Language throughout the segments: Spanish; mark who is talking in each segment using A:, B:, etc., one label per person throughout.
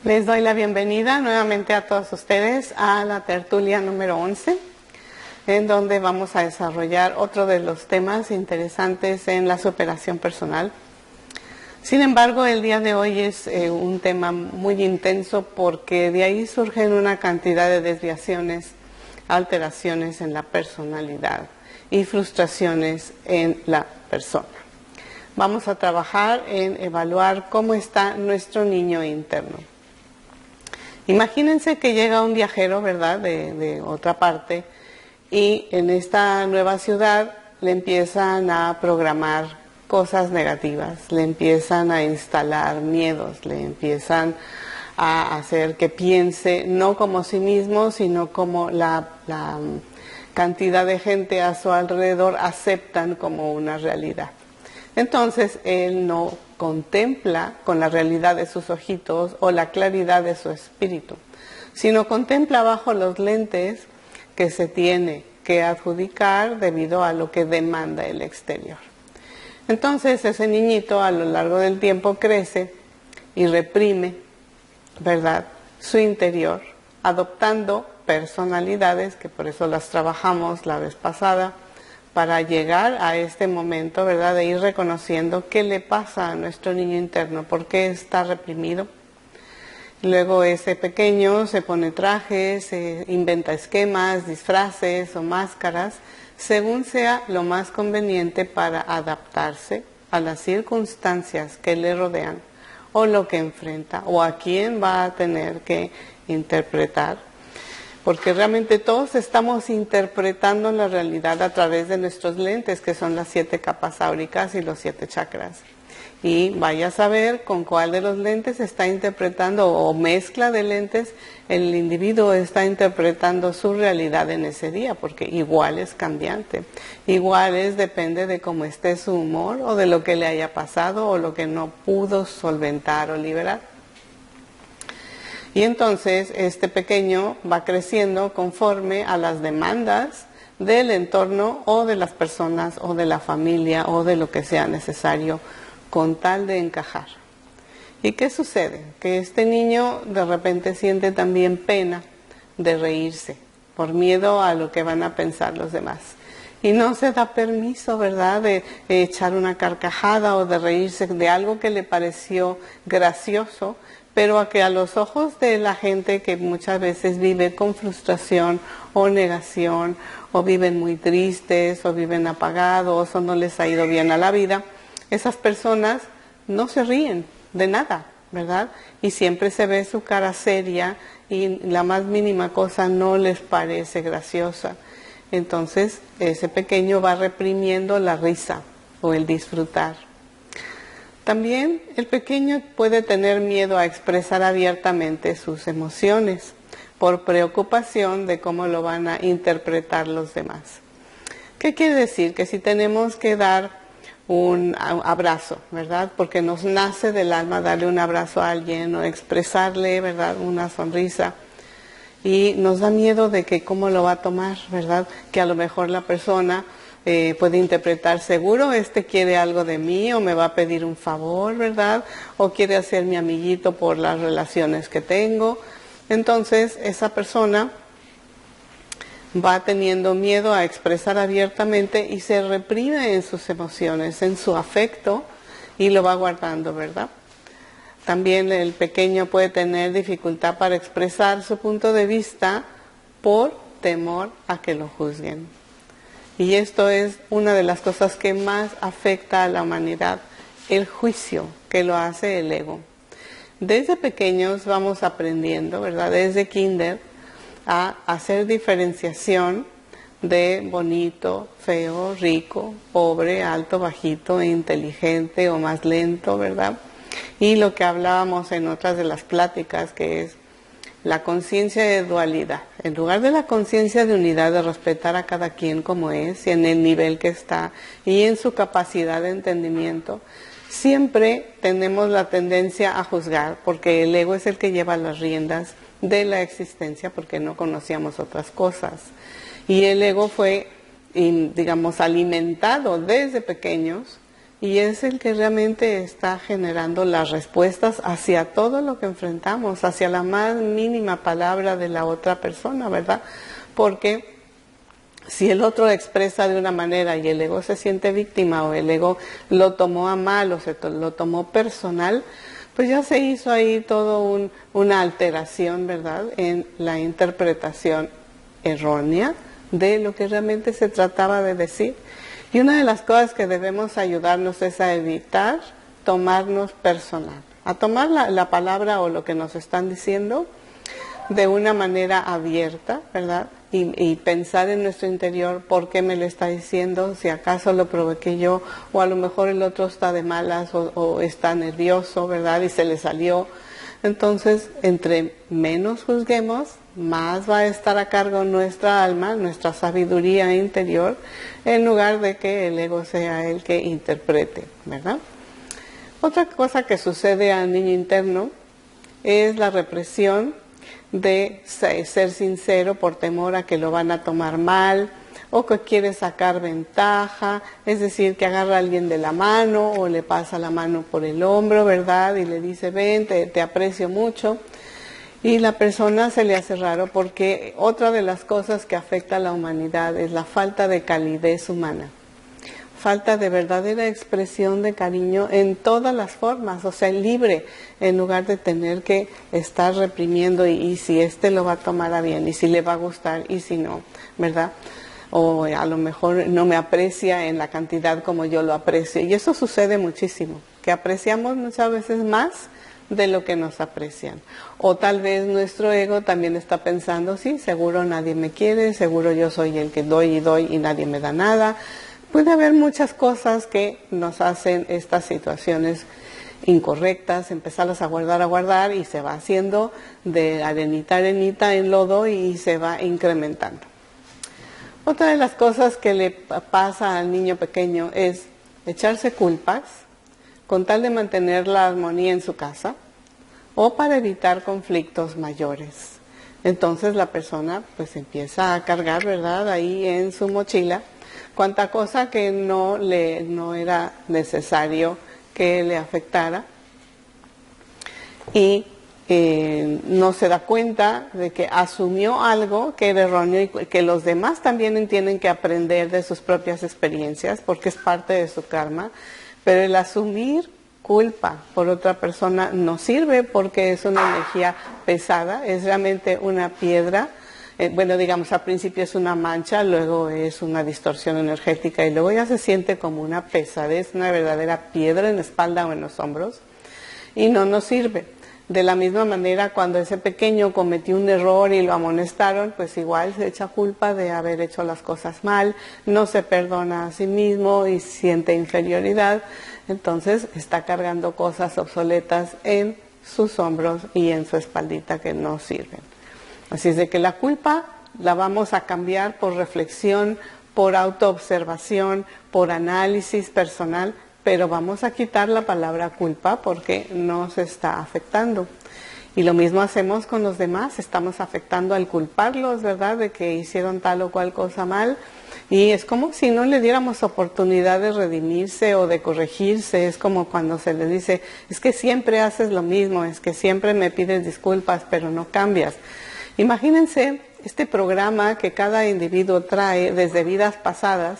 A: Les doy la bienvenida nuevamente a todos ustedes a la tertulia número 11, en donde vamos a desarrollar otro de los temas interesantes en la superación personal. Sin embargo, el día de hoy es un tema muy intenso porque de ahí surgen una cantidad de desviaciones, alteraciones en la personalidad y frustraciones en la persona. Vamos a trabajar en evaluar cómo está nuestro niño interno. Imagínense que llega un viajero, ¿verdad?, de otra parte, y en esta nueva ciudad le empiezan a programar cosas negativas, le empiezan a instalar miedos, le empiezan a hacer que piense no como sí mismo, sino como la cantidad de gente a su alrededor aceptan como una realidad. Entonces él no contempla con la realidad de sus ojitos o la claridad de su espíritu, sino contempla bajo los lentes que se tiene que adjudicar debido a lo que demanda el exterior. Entonces ese niñito a lo largo del tiempo crece y reprime, ¿verdad?, su interior, adoptando personalidades, que por eso las trabajamos la vez pasada, para llegar a este momento, ¿verdad?, de ir reconociendo qué le pasa a nuestro niño interno, por qué está reprimido. Luego ese pequeño se pone trajes, se inventa esquemas, disfraces o máscaras, según sea lo más conveniente para adaptarse a las circunstancias que le rodean o lo que enfrenta o a quién va a tener que interpretar. Porque realmente todos estamos interpretando la realidad a través de nuestros lentes, que son las 7 capas áuricas y los 7 chakras. Y vaya a saber con cuál de los lentes está interpretando o mezcla de lentes el individuo está interpretando su realidad en ese día, porque igual es cambiante, igual depende de cómo esté su humor o de lo que le haya pasado o lo que no pudo solventar o liberar. Y entonces este pequeño va creciendo conforme a las demandas del entorno o de las personas o de la familia o de lo que sea necesario con tal de encajar. ¿Y qué sucede? Que este niño de repente siente también pena de reírse por miedo a lo que van a pensar los demás. Y no se da permiso, ¿verdad?, de echar una carcajada o de reírse de algo que le pareció gracioso, pero a que a los ojos de la gente que muchas veces vive con frustración o negación, o viven muy tristes, o viven apagados, o no les ha ido bien a la vida, esas personas no se ríen de nada, ¿verdad? Y siempre se ve su cara seria y la más mínima cosa no les parece graciosa. Entonces ese pequeño va reprimiendo la risa o el disfrutar. También el pequeño puede tener miedo a expresar abiertamente sus emociones por preocupación de cómo lo van a interpretar los demás. ¿Qué quiere decir? Que si tenemos que dar un abrazo, ¿verdad?, porque nos nace del alma darle un abrazo a alguien o expresarle, ¿verdad?, una sonrisa, y nos da miedo de que cómo lo va a tomar, ¿verdad?, que a lo mejor la persona puede interpretar, seguro quiere algo de mí o me va a pedir un favor, ¿verdad?, o quiere hacer mi amiguito por las relaciones que tengo. Entonces esa persona va teniendo miedo a expresar abiertamente y se reprime en sus emociones, en su afecto, y lo va guardando, ¿verdad? También el pequeño puede tener dificultad para expresar su punto de vista por temor a que lo juzguen. Y esto es una de las cosas que más afecta a la humanidad, el juicio que lo hace el ego. Desde pequeños vamos aprendiendo, ¿verdad?, desde kinder, a hacer diferenciación de bonito, feo, rico, pobre, alto, bajito, inteligente o más lento, ¿verdad? Y lo que hablábamos en otras de las pláticas, que es la conciencia de dualidad. En lugar de la conciencia de unidad, de respetar a cada quien como es y en el nivel que está y en su capacidad de entendimiento, siempre tenemos la tendencia a juzgar, porque el ego es el que lleva las riendas de la existencia, porque no conocíamos otras cosas. Y el ego fue, digamos, alimentado desde pequeños y es el que realmente está generando las respuestas hacia todo lo que enfrentamos, hacia la más mínima palabra de la otra persona, ¿verdad? Porque si el otro expresa de una manera y el ego se siente víctima o el ego lo tomó a mal o lo tomó personal, pues ya se hizo ahí todo una alteración, ¿verdad?, en la interpretación errónea de lo que realmente se trataba de decir. Y una de las cosas que debemos ayudarnos es a evitar tomarnos personal, a tomar la palabra o lo que nos están diciendo de una manera abierta, ¿verdad? Y pensar en nuestro interior por qué me lo está diciendo, si acaso lo provoqué yo, o a lo mejor el otro está de malas o está nervioso, ¿verdad? Y se le salió. Entonces, entre menos juzguemos, más va a estar a cargo nuestra alma, nuestra sabiduría interior, en lugar de que el ego sea el que interprete, ¿verdad? Otra cosa que sucede al niño interno es la represión de ser sincero por temor a que lo van a tomar mal, o que quiere sacar ventaja, es decir, que agarra a alguien de la mano o le pasa la mano por el hombro, ¿verdad? Y le dice, ven, te aprecio mucho. Y la persona se le hace raro porque otra de las cosas que afecta a la humanidad es la falta de calidez humana. Falta de verdadera expresión de cariño en todas las formas, o sea, libre, en lugar de tener que estar reprimiendo y si este lo va a tomar a bien, y si le va a gustar, y si no, ¿verdad? O a lo mejor no me aprecia en la cantidad como yo lo aprecio. Y eso sucede muchísimo, que apreciamos muchas veces más de lo que nos aprecian. O tal vez nuestro ego también está pensando, sí, seguro nadie me quiere, seguro yo soy el que doy y nadie me da nada. Puede haber muchas cosas que nos hacen estas situaciones incorrectas, empezarlas a guardar y se va haciendo de arenita a arenita en lodo y se va incrementando. Otra de las cosas que le pasa al niño pequeño es echarse culpas con tal de mantener la armonía en su casa o para evitar conflictos mayores. Entonces la persona pues empieza a cargar, ¿verdad?, ahí en su mochila cuanta cosa que no era necesario que le afectara y no se da cuenta de que asumió algo que era erróneo y que los demás también tienen que aprender de sus propias experiencias porque es parte de su karma, pero el asumir culpa por otra persona no sirve porque es una energía pesada, es realmente una piedra. Bueno, digamos, al principio es una mancha, luego es una distorsión energética y luego ya se siente como una pesadez, una verdadera piedra en la espalda o en los hombros y no nos sirve. De la misma manera, cuando ese pequeño cometió un error y lo amonestaron, pues igual se echa culpa de haber hecho las cosas mal, no se perdona a sí mismo y siente inferioridad, entonces está cargando cosas obsoletas en sus hombros y en su espaldita que no sirven. Así es de que la culpa la vamos a cambiar por reflexión, por autoobservación, por análisis personal, pero vamos a quitar la palabra culpa porque nos está afectando. Y lo mismo hacemos con los demás, estamos afectando al culparlos, ¿verdad?, de que hicieron tal o cual cosa mal. Y es como si no le diéramos oportunidad de redimirse o de corregirse. Es como cuando se le dice, es que siempre haces lo mismo, es que siempre me pides disculpas, pero no cambias. Imagínense este programa que cada individuo trae desde vidas pasadas,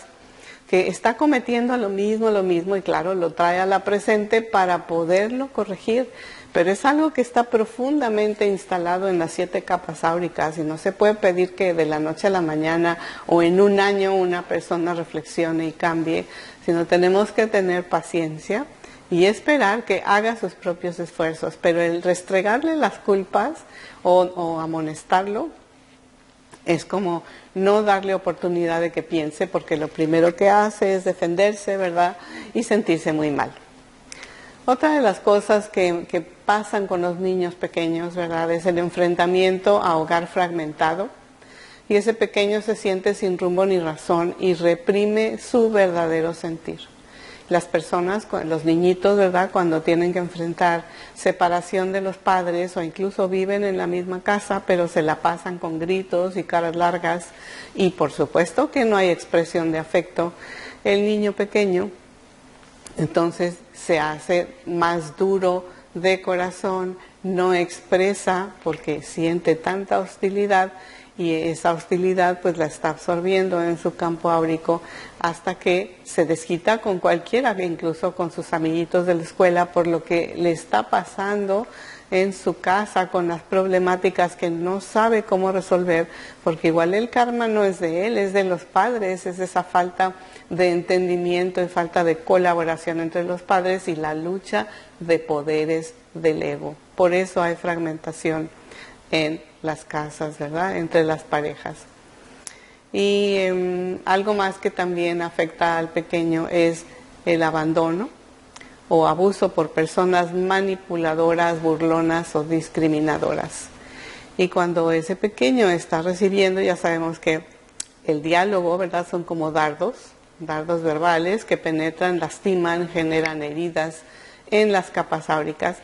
A: que está cometiendo lo mismo y claro, lo trae a la presente para poderlo corregir, pero es algo que está profundamente instalado en las 7 capas áuricas y no se puede pedir que de la noche a la mañana o en un año una persona reflexione y cambie, sino tenemos que tener paciencia y esperar que haga sus propios esfuerzos, pero el restregarle las culpas o amonestarlo es como no darle oportunidad de que piense, porque lo primero que hace es defenderse, ¿verdad?, y sentirse muy mal. Otra de las cosas que pasan con los niños pequeños, ¿verdad?, es el enfrentamiento a hogar fragmentado, y ese pequeño se siente sin rumbo ni razón y reprime su verdadero sentir. Las personas, los niñitos, ¿verdad?, cuando tienen que enfrentar separación de los padres o incluso viven en la misma casa, pero se la pasan con gritos y caras largas y por supuesto que no hay expresión de afecto, el niño pequeño Entonces se hace más duro de corazón, no expresa porque siente tanta hostilidad y esa hostilidad pues la está absorbiendo en su campo áurico hasta que se desquita con cualquiera, incluso con sus amiguitos de la escuela, por lo que le está pasando en su casa con las problemáticas que no sabe cómo resolver, porque igual el karma no es de él, es de los padres, es esa falta de entendimiento y falta de colaboración entre los padres y la lucha de poderes del ego. Por eso hay fragmentación en las casas, ¿verdad?, entre las parejas. Y algo más que también afecta al pequeño es el abandono o abuso por personas manipuladoras, burlonas o discriminadoras. Y cuando ese pequeño está recibiendo, ya sabemos que el diálogo, ¿verdad?, son como dardos verbales que penetran, lastiman, generan heridas en las capas áuricas.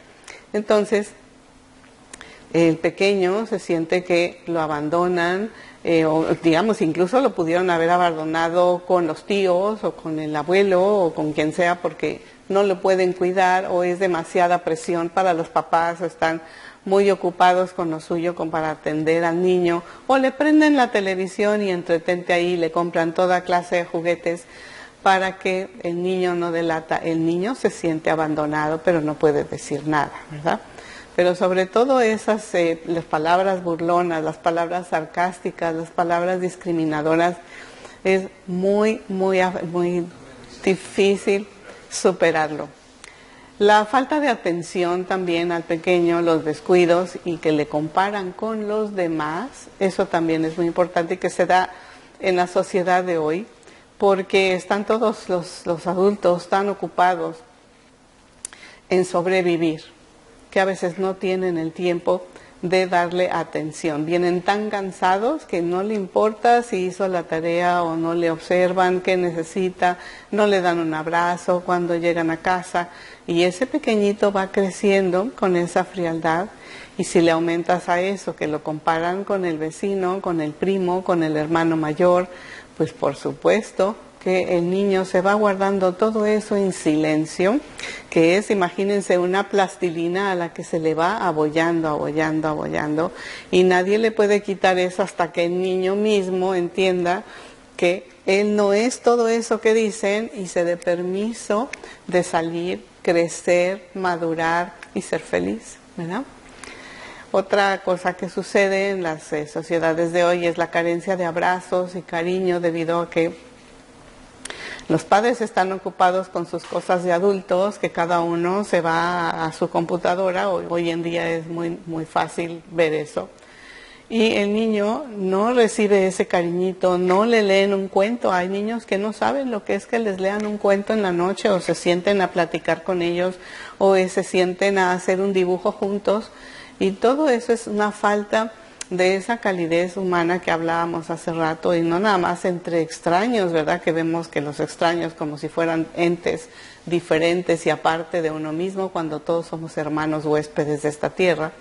A: Entonces, el pequeño se siente que lo abandonan, o digamos, incluso lo pudieron haber abandonado con los tíos o con el abuelo o con quien sea porque no lo pueden cuidar o es demasiada presión para los papás o están muy ocupados con lo suyo como para atender al niño, o le prenden la televisión y entretente ahí, le compran toda clase de juguetes para que el niño no delata. El niño se siente abandonado pero no puede decir nada, ¿verdad? Pero sobre todo esas, las palabras burlonas, las palabras sarcásticas, las palabras discriminadoras, es muy difícil superarlo. La falta de atención también al pequeño, los descuidos y que le comparan con los demás, eso también es muy importante y que se da en la sociedad de hoy, porque están todos los adultos tan ocupados en sobrevivir, que a veces no tienen el tiempo de darle atención. Vienen tan cansados que no le importa si hizo la tarea o no le observan qué necesita, no le dan un abrazo cuando llegan a casa. Y ese pequeñito va creciendo con esa frialdad. Y si le aumentas a eso, que lo comparan con el vecino, con el primo, con el hermano mayor, pues por supuesto que el niño se va guardando todo eso en silencio, que es, imagínense, una plastilina a la que se le va abollando, y nadie le puede quitar eso hasta que el niño mismo entienda que él no es todo eso que dicen y se dé permiso de salir, crecer, madurar y ser feliz, ¿verdad? Otra cosa que sucede en las sociedades de hoy es la carencia de abrazos y cariño debido a que los padres están ocupados con sus cosas de adultos, que cada uno se va a su computadora. Hoy en día es muy fácil ver eso. Y el niño no recibe ese cariñito, no le leen un cuento. Hay niños que no saben lo que es que les lean un cuento en la noche o se sienten a platicar con ellos o se sienten a hacer un dibujo juntos. Y todo eso es una falta de esa calidez humana que hablábamos hace rato, y no nada más entre extraños, ¿verdad? Que vemos que los extraños como si fueran entes diferentes y aparte de uno mismo, cuando todos somos hermanos huéspedes de esta tierra.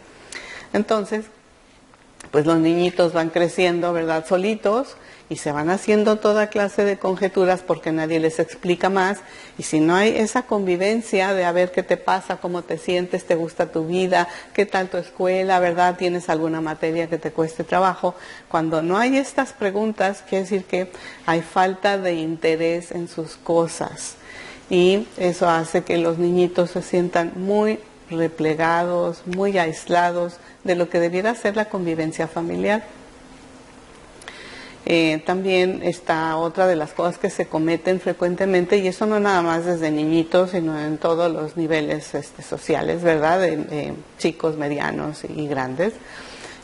A: Entonces, pues los niñitos van creciendo, ¿verdad?, solitos, y se van haciendo toda clase de conjeturas porque nadie les explica más. Y si no hay esa convivencia de a ver qué te pasa, cómo te sientes, te gusta tu vida, qué tal tu escuela, ¿verdad?, tienes alguna materia que te cueste trabajo. Cuando no hay estas preguntas, quiere decir que hay falta de interés en sus cosas. Y eso hace que los niñitos se sientan muy replegados, muy aislados de lo que debiera ser la convivencia familiar. También está otra de las cosas que se cometen frecuentemente, y eso no nada más desde niñitos, sino en todos los niveles sociales, ¿verdad?, de chicos, medianos y grandes,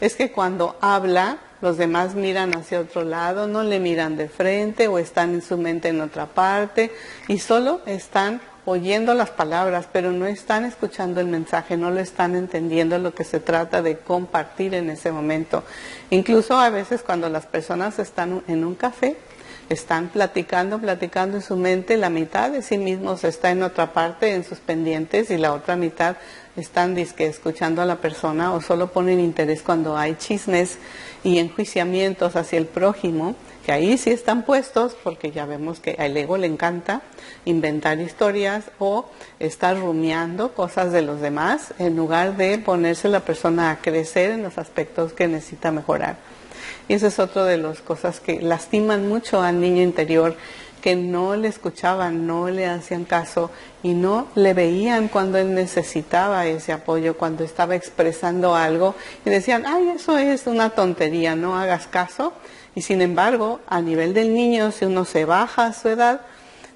A: es que cuando habla, los demás miran hacia otro lado, no le miran de frente o están en su mente en otra parte y solo están oyendo las palabras, pero no están escuchando el mensaje, no lo están entendiendo lo que se trata de compartir en ese momento. Incluso a veces cuando las personas están en un café, están platicando en su mente, la mitad de sí mismos está en otra parte, en sus pendientes, y la otra mitad están escuchando a la persona, o solo ponen interés cuando hay chismes y enjuiciamientos hacia el prójimo, que ahí sí están puestos porque ya vemos que al ego le encanta inventar historias o estar rumiando cosas de los demás en lugar de ponerse la persona a crecer en los aspectos que necesita mejorar. Y eso es otra de las cosas que lastiman mucho al niño interior, que no le escuchaban, no le hacían caso y no le veían cuando él necesitaba ese apoyo, cuando estaba expresando algo y decían, ay, eso es una tontería, no hagas caso. Y sin embargo, a nivel del niño, si uno se baja a su edad,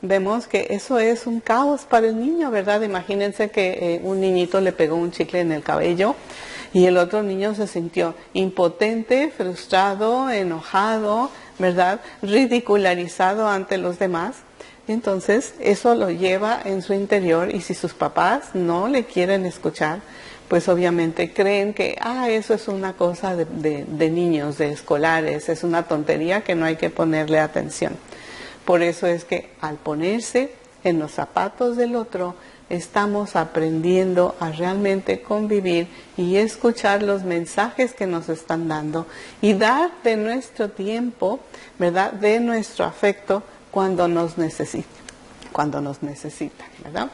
A: vemos que eso es un caos para el niño, ¿verdad? Imagínense que un niñito le pegó un chicle en el cabello y el otro niño se sintió impotente, frustrado, enojado, ¿verdad? Ridicularizado ante los demás. Entonces, eso lo lleva en su interior y si sus papás no le quieren escuchar, pues obviamente creen que, eso es una cosa de niños, de escolares, es una tontería que no hay que ponerle atención. Por eso es que al ponerse en los zapatos del otro, estamos aprendiendo a realmente convivir y escuchar los mensajes que nos están dando y dar de nuestro tiempo, ¿verdad?, de nuestro afecto cuando nos necesitan, ¿verdad?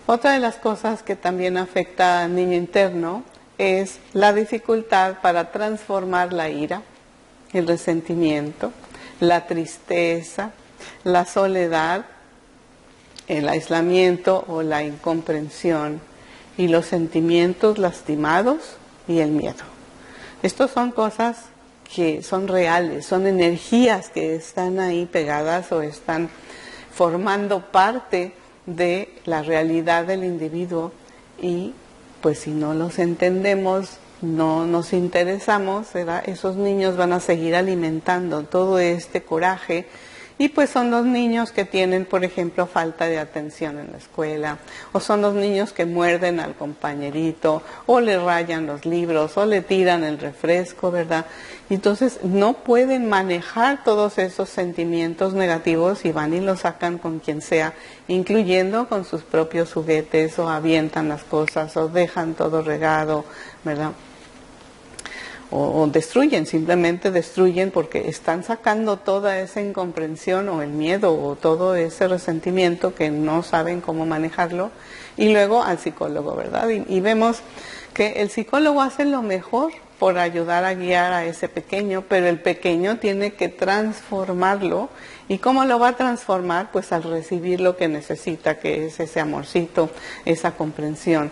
A: Otra de las cosas que también afecta al niño interno es la dificultad para transformar la ira, el resentimiento, la tristeza, la soledad, el aislamiento o la incomprensión y los sentimientos lastimados y el miedo. Estos son cosas que son reales, son energías que están ahí pegadas o están formando parte de la realidad del individuo y pues si no los entendemos, no nos interesamos, ¿verdad? Esos niños van a seguir alimentando todo este coraje y pues son los niños que tienen, por ejemplo, falta de atención en la escuela, o son los niños que muerden al compañerito, o le rayan los libros, o le tiran el refresco, ¿verdad? Entonces no pueden manejar todos esos sentimientos negativos y van y los sacan con quien sea, incluyendo con sus propios juguetes, o avientan las cosas, o dejan todo regado, ¿verdad? O destruyen, simplemente destruyen porque están sacando toda esa incomprensión o el miedo o todo ese resentimiento que no saben cómo manejarlo y luego al psicólogo, ¿verdad? Y vemos que el psicólogo hace lo mejor por ayudar a guiar a ese pequeño, pero el pequeño tiene que transformarlo. ¿Y cómo lo va a transformar? Pues al recibir lo que necesita, que es ese amorcito, esa comprensión.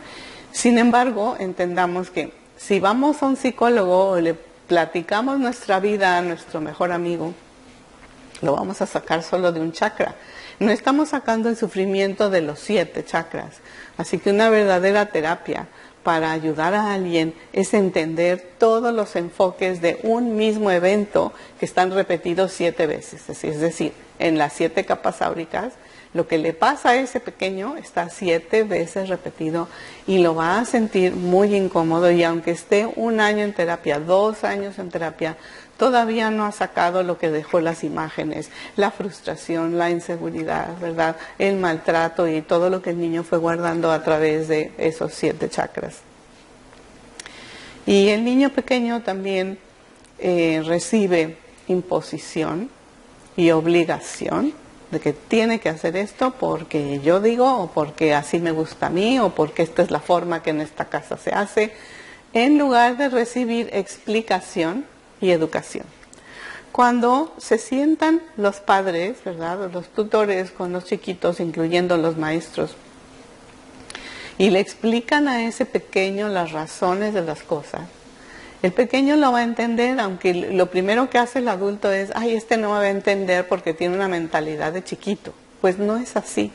A: Sin embargo, entendamos que si vamos a un psicólogo o le platicamos nuestra vida a nuestro mejor amigo, lo vamos a sacar solo de un chakra. No estamos sacando el sufrimiento de los 7 chakras. Así que una verdadera terapia para ayudar a alguien es entender todos los enfoques de un mismo evento que están repetidos 7 veces. Es decir, en las 7 capas áuricas, lo que le pasa a ese pequeño está 7 veces repetido y lo va a sentir muy incómodo y aunque esté 1 año en terapia, 2 años en terapia, todavía no ha sacado lo que dejó las imágenes, la frustración, la inseguridad, ¿verdad?, el maltrato y todo lo que el niño fue guardando a través de esos 7 chakras. Y el niño pequeño también recibe imposición y obligación de que tiene que hacer esto porque yo digo, o porque así me gusta a mí, o porque esta es la forma que en esta casa se hace, en lugar de recibir explicación y educación. Cuando se sientan los padres, ¿verdad?, los tutores con los chiquitos, incluyendo los maestros, y le explican a ese pequeño las razones de las cosas, el pequeño lo va a entender, aunque lo primero que hace el adulto es, este no va a entender porque tiene una mentalidad de chiquito. Pues no es así.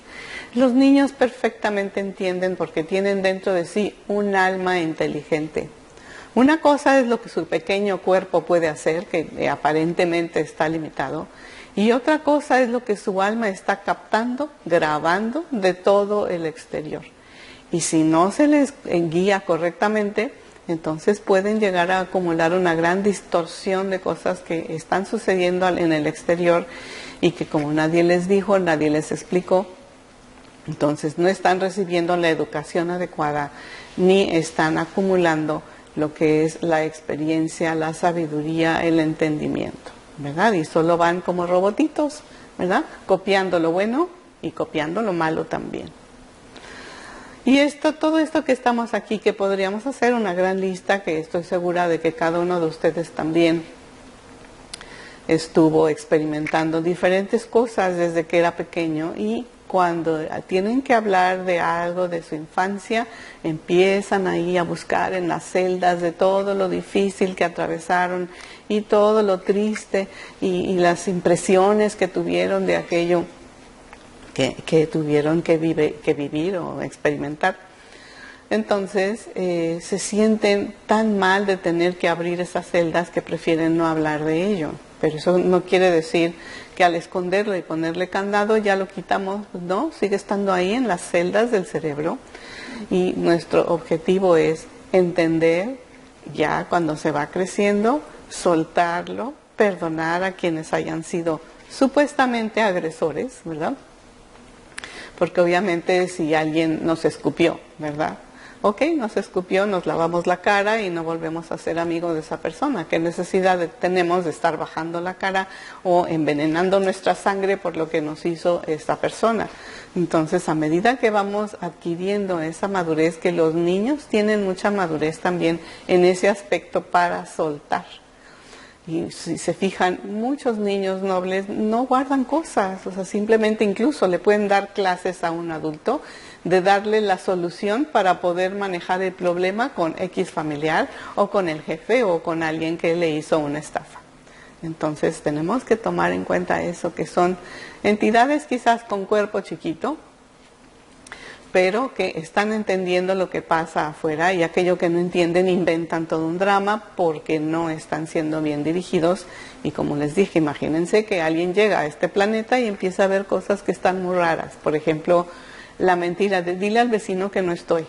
A: Los niños perfectamente entienden porque tienen dentro de sí un alma inteligente. Una cosa es lo que su pequeño cuerpo puede hacer, que aparentemente está limitado, y otra cosa es lo que su alma está captando, grabando de todo el exterior. Y si no se les guía correctamente, entonces pueden llegar a acumular una gran distorsión de cosas que están sucediendo en el exterior y que como nadie les dijo, nadie les explicó, entonces no están recibiendo la educación adecuada ni están acumulando lo que es la experiencia, la sabiduría, el entendimiento, ¿verdad? Y solo van como robotitos, ¿verdad? Copiando lo bueno y copiando lo malo también. Y todo esto que estamos aquí, que podríamos hacer una gran lista, que estoy segura de que cada uno de ustedes también estuvo experimentando diferentes cosas desde que era pequeño, y cuando tienen que hablar de algo de su infancia, empiezan ahí a buscar en las celdas de todo lo difícil que atravesaron y todo lo triste y las impresiones que tuvieron de aquello que tuvieron que vivir o experimentar. Entonces se sienten tan mal de tener que abrir esas celdas que prefieren no hablar de ello. Pero eso no quiere decir que al esconderlo y ponerle candado ya lo quitamos, no, sigue estando ahí en las celdas del cerebro. Y nuestro objetivo es entender ya cuando se va creciendo, soltarlo, perdonar a quienes hayan sido supuestamente agresores, ¿verdad? Porque obviamente si alguien nos escupió, ¿verdad? Ok, nos escupió, nos lavamos la cara y no volvemos a ser amigos de esa persona. ¿Qué necesidad tenemos de estar bajando la cara o envenenando nuestra sangre por lo que nos hizo esta persona? Entonces, a medida que vamos adquiriendo esa madurez, que los niños tienen mucha madurez también en ese aspecto para soltar. Y si se fijan, muchos niños nobles no guardan cosas, o sea, simplemente incluso le pueden dar clases a un adulto de darle la solución para poder manejar el problema con X familiar o con el jefe o con alguien que le hizo una estafa. Entonces tenemos que tomar en cuenta eso, que son entidades quizás con cuerpo chiquito, pero que están entendiendo lo que pasa afuera, y aquello que no entienden inventan todo un drama porque no están siendo bien dirigidos. Y como les dije, imagínense que alguien llega a este planeta y empieza a ver cosas que están muy raras. Por ejemplo, la mentira de dile al vecino que no estoy,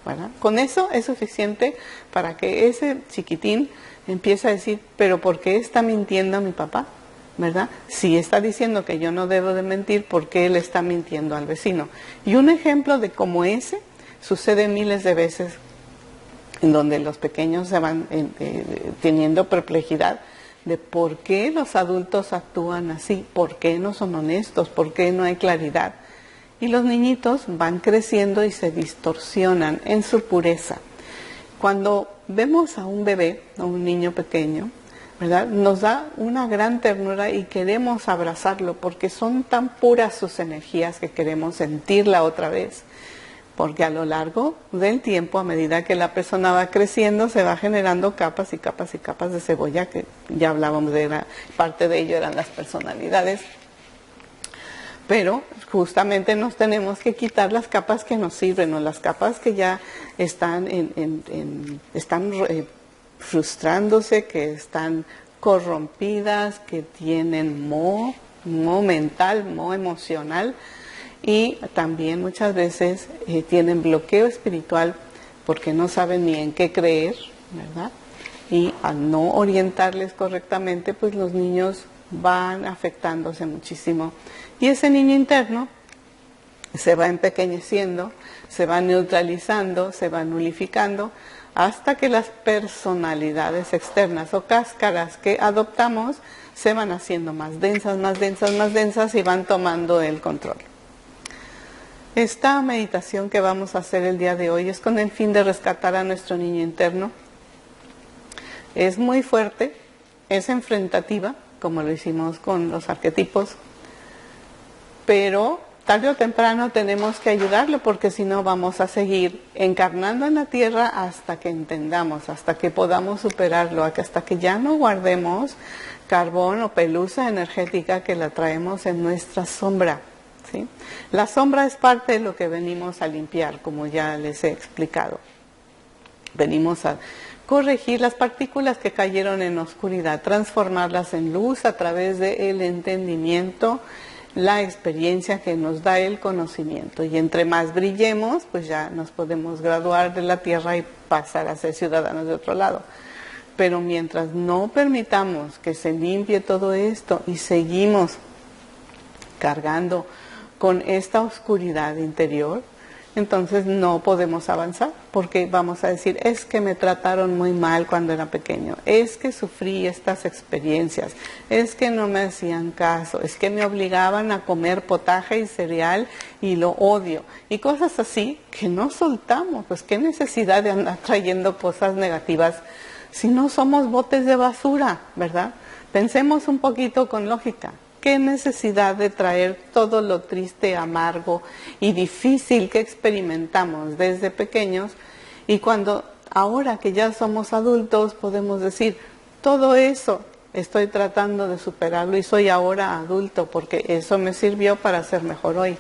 A: ¿verdad? Con eso es suficiente para que ese chiquitín empiece a decir, pero ¿por qué está mintiendo a mi papá? ¿Verdad? Si está diciendo que yo no debo de mentir, ¿por qué él está mintiendo al vecino? Y un ejemplo de cómo ese sucede miles de veces, en donde los pequeños se van teniendo perplejidad de por qué los adultos actúan así, por qué no son honestos, por qué no hay claridad. Y los niñitos van creciendo y se distorsionan en su pureza. Cuando vemos a un bebé, a un niño pequeño, ¿verdad? Nos da una gran ternura y queremos abrazarlo porque son tan puras sus energías que queremos sentirla otra vez. Porque a lo largo del tiempo, a medida que la persona va creciendo, se va generando capas y capas y capas de cebolla, que ya hablábamos parte de ello eran las personalidades. Pero justamente nos tenemos que quitar las capas que nos sirven, o las capas que ya están frustrándose, que están corrompidas, que tienen moho mental, moho emocional, y también muchas veces tienen bloqueo espiritual porque no saben ni en qué creer, ¿verdad? Y al no orientarles correctamente, pues los niños van afectándose muchísimo. Y ese niño interno se va empequeñeciendo, se va neutralizando, se va nulificando, hasta que las personalidades externas o cáscaras que adoptamos se van haciendo más densas, más densas, más densas, y van tomando el control. Esta meditación que vamos a hacer el día de hoy es con el fin de rescatar a nuestro niño interno. Es muy fuerte, es enfrentativa, como lo hicimos con los arquetipos, pero tarde o temprano tenemos que ayudarlo, porque si no vamos a seguir encarnando en la tierra hasta que entendamos, hasta que podamos superarlo, hasta que ya no guardemos carbón o pelusa energética que la traemos en nuestra sombra, ¿sí? La sombra es parte de lo que venimos a limpiar, como ya les he explicado. Venimos a corregir las partículas que cayeron en oscuridad, transformarlas en luz a través del entendimiento, la experiencia que nos da el conocimiento. Y entre más brillemos, pues ya nos podemos graduar de la tierra y pasar a ser ciudadanos de otro lado. Pero mientras no permitamos que se limpie todo esto y seguimos cargando con esta oscuridad interior, entonces no podemos avanzar, porque vamos a decir, es que me trataron muy mal cuando era pequeño, es que sufrí estas experiencias, es que no me hacían caso, es que me obligaban a comer potaje y cereal y lo odio, y cosas así que no soltamos. Pues qué necesidad de andar trayendo cosas negativas si no somos botes de basura, ¿verdad? Pensemos un poquito con lógica. ¿Qué necesidad de traer todo lo triste, amargo y difícil que experimentamos desde pequeños? Y cuando ahora que ya somos adultos podemos decir, todo eso estoy tratando de superarlo y soy ahora adulto porque eso me sirvió para ser mejor hoy.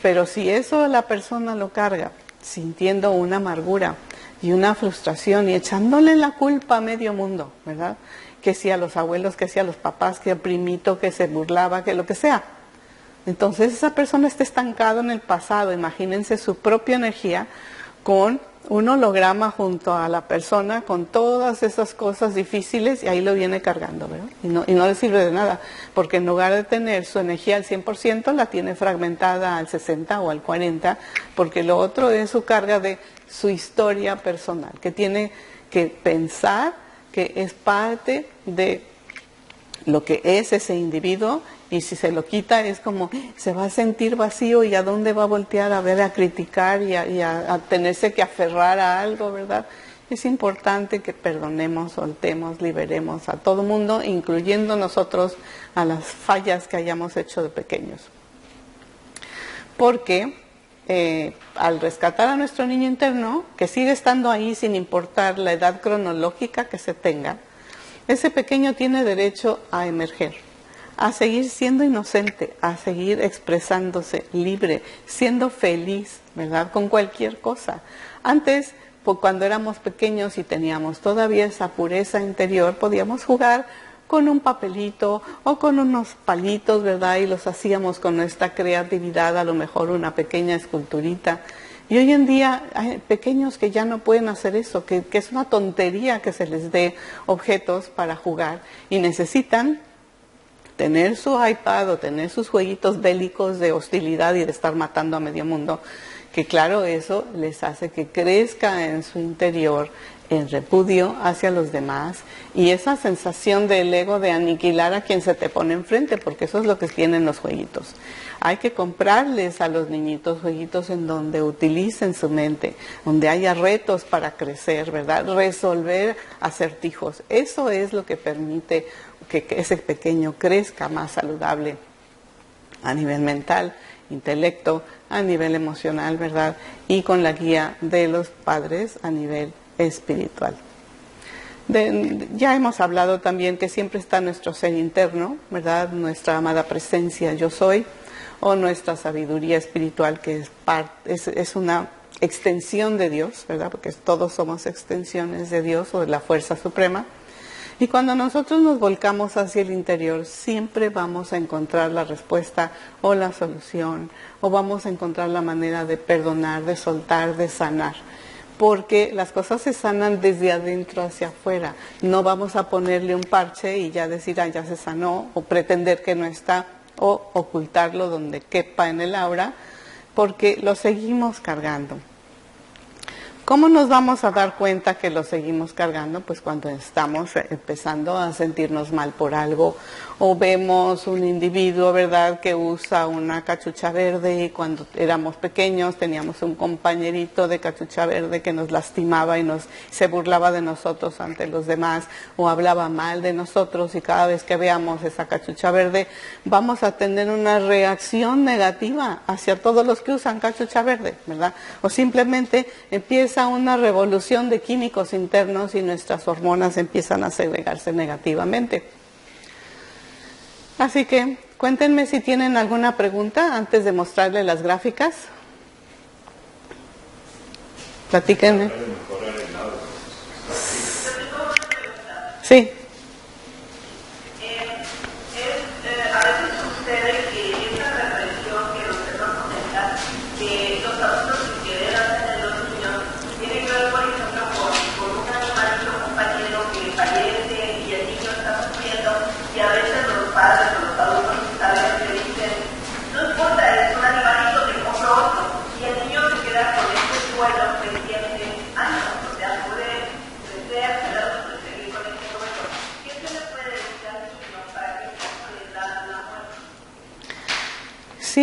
A: Pero si eso la persona lo carga sintiendo una amargura y una frustración y echándole la culpa a medio mundo, ¿verdad? Que si a los abuelos, que si a los papás, que al primito que se burlaba, que lo que sea. Entonces esa persona está estancada en el pasado. Imagínense su propia energía con un holograma junto a la persona, con todas esas cosas difíciles, y ahí lo viene cargando, ¿verdad? Y no le sirve de nada, porque en lugar de tener su energía al 100%, la tiene fragmentada al 60 o al 40, porque lo otro es su carga de su historia personal, que tiene que pensar que es parte de lo que es ese individuo, y si se lo quita es como se va a sentir vacío y a dónde va a voltear a ver, a criticar y a tenerse que aferrar a algo, ¿verdad? Es importante que perdonemos, soltemos, liberemos a todo mundo, incluyendo nosotros a las fallas que hayamos hecho de pequeños. Porque al rescatar a nuestro niño interno, que sigue estando ahí sin importar la edad cronológica que se tenga, ese pequeño tiene derecho a emerger, a seguir siendo inocente, a seguir expresándose libre, siendo feliz, ¿verdad? Con cualquier cosa. Antes, cuando éramos pequeños y teníamos todavía esa pureza interior, podíamos jugar con un papelito o con unos palitos, ¿verdad? Y los hacíamos con nuestra creatividad, a lo mejor una pequeña esculturita. Y hoy en día hay pequeños que ya no pueden hacer eso, que es una tontería que se les dé objetos para jugar, y necesitan tener su iPad o tener sus jueguitos bélicos de hostilidad y de estar matando a medio mundo, que claro, eso les hace que crezca en su interior en repudio hacia los demás, y esa sensación del ego de aniquilar a quien se te pone enfrente, porque eso es lo que tienen los jueguitos. Hay que comprarles a los niñitos jueguitos en donde utilicen su mente, donde haya retos para crecer, ¿verdad? Resolver acertijos. Eso es lo que permite que ese pequeño crezca más saludable a nivel mental, intelecto, a nivel emocional, ¿verdad? Y con la guía de los padres a nivel espiritual. Ya hemos hablado también que siempre está nuestro ser interno, ¿verdad? Nuestra amada presencia yo soy, o nuestra sabiduría espiritual, que es una extensión de Dios, ¿verdad? Porque todos somos extensiones de Dios o de la fuerza suprema. Y cuando nosotros nos volcamos hacia el interior, siempre vamos a encontrar la respuesta o la solución, o vamos a encontrar la manera de perdonar, de soltar, de sanar. Porque las cosas se sanan desde adentro hacia afuera. No vamos a ponerle un parche y ya decir, ya se sanó, o pretender que no está, o ocultarlo donde quepa en el aura, porque lo seguimos cargando. ¿Cómo nos vamos a dar cuenta que lo seguimos cargando? Pues cuando estamos empezando a sentirnos mal por algo, o vemos un individuo, ¿verdad?, que usa una cachucha verde, y cuando éramos pequeños teníamos un compañerito de cachucha verde que nos lastimaba y se burlaba de nosotros ante los demás, o hablaba mal de nosotros, y cada vez que veamos esa cachucha verde vamos a tener una reacción negativa hacia todos los que usan cachucha verde, ¿verdad? O simplemente empieza una revolución de químicos internos y nuestras hormonas empiezan a segregarse negativamente. Así que cuéntenme si tienen alguna pregunta antes de mostrarles las gráficas. Platíquenme. Sí.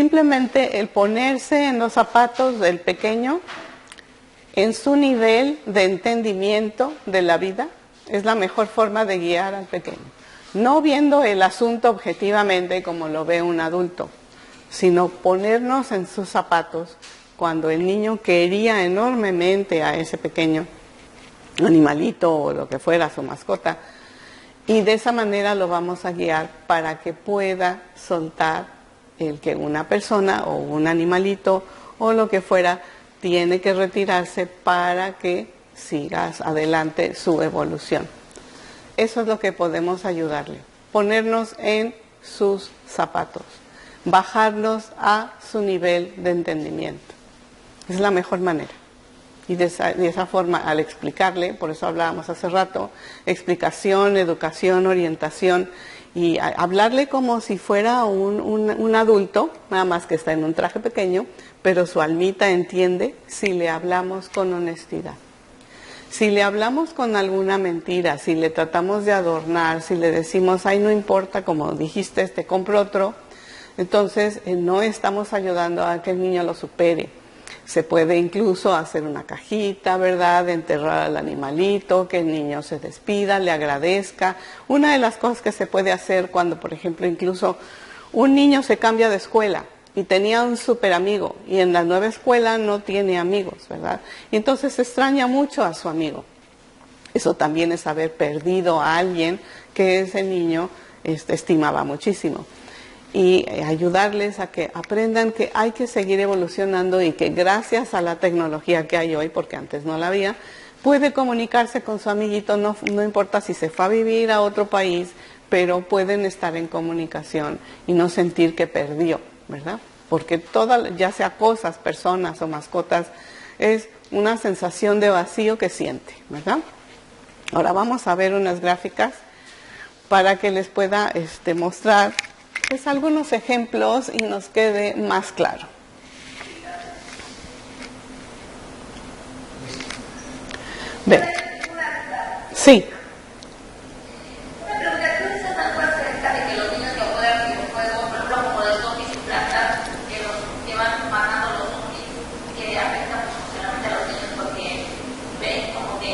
A: simplemente el ponerse en los zapatos del pequeño, en su nivel de entendimiento de la vida, es la mejor forma de guiar al pequeño. No viendo el asunto objetivamente como lo ve un adulto, sino ponernos en sus zapatos cuando el niño quería enormemente a ese pequeño animalito o lo que fuera su mascota, y de esa manera lo vamos a guiar para que pueda soltar el que una persona o un animalito o lo que fuera tiene que retirarse para que sigas adelante su evolución. Eso es lo que podemos ayudarle, ponernos en sus zapatos, bajarnos a su nivel de entendimiento. Es la mejor manera. Y de esa forma, al explicarle, por eso hablábamos hace rato, explicación, educación, orientación, y hablarle como si fuera un adulto, nada más que está en un traje pequeño, pero su almita entiende si le hablamos con honestidad. Si le hablamos con alguna mentira, si le tratamos de adornar, si le decimos, ay, no importa, como dijiste, te compro otro, entonces no estamos ayudando a que el niño lo supere. Se puede incluso hacer una cajita, ¿verdad?, enterrar al animalito, que el niño se despida, le agradezca. Una de las cosas que se puede hacer cuando, por ejemplo, incluso un niño se cambia de escuela y tenía un súper amigo y en la nueva escuela no tiene amigos, ¿verdad? Y entonces extraña mucho a su amigo. Eso también es haber perdido a alguien que ese niño estimaba muchísimo. Y ayudarles a que aprendan que hay que seguir evolucionando y que gracias a la tecnología que hay hoy, porque antes no la había, puede comunicarse con su amiguito, no importa si se fue a vivir a otro país, pero pueden estar en comunicación y no sentir que perdió, ¿verdad? Porque ya sea cosas, personas o mascotas, es una sensación de vacío que siente, ¿verdad? Ahora vamos a ver unas gráficas para que les pueda mostrar pues algunos ejemplos y nos quede más claro. Ven. Sí.
B: Una pregunta, ¿tú estás de acuerdo acerca de que los niños que juegan videojuegos, por ejemplo, como de zombies y plantas, que van matando a los zombies, que afectan funcionalmente a los niños porque ven como que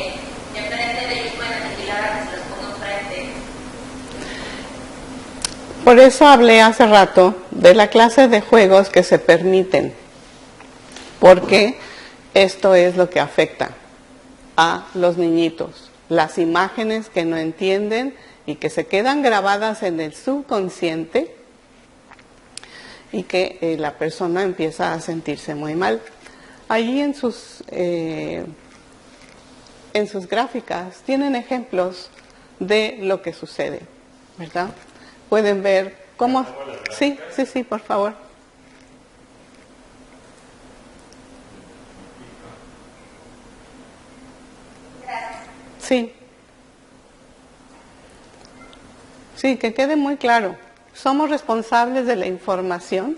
B: enfrente de ellos pueden aniquilar a que se les ponga enfrente?
A: Por eso hablé hace rato de la clase de juegos que se permiten, porque esto es lo que afecta a los niñitos. Las imágenes que no entienden y que se quedan grabadas en el subconsciente y que la persona empieza a sentirse muy mal. Allí en sus gráficas tienen ejemplos de lo que sucede, ¿verdad? Pueden ver cómo... Sí, por favor. Sí. Sí, que quede muy claro. Somos responsables de la información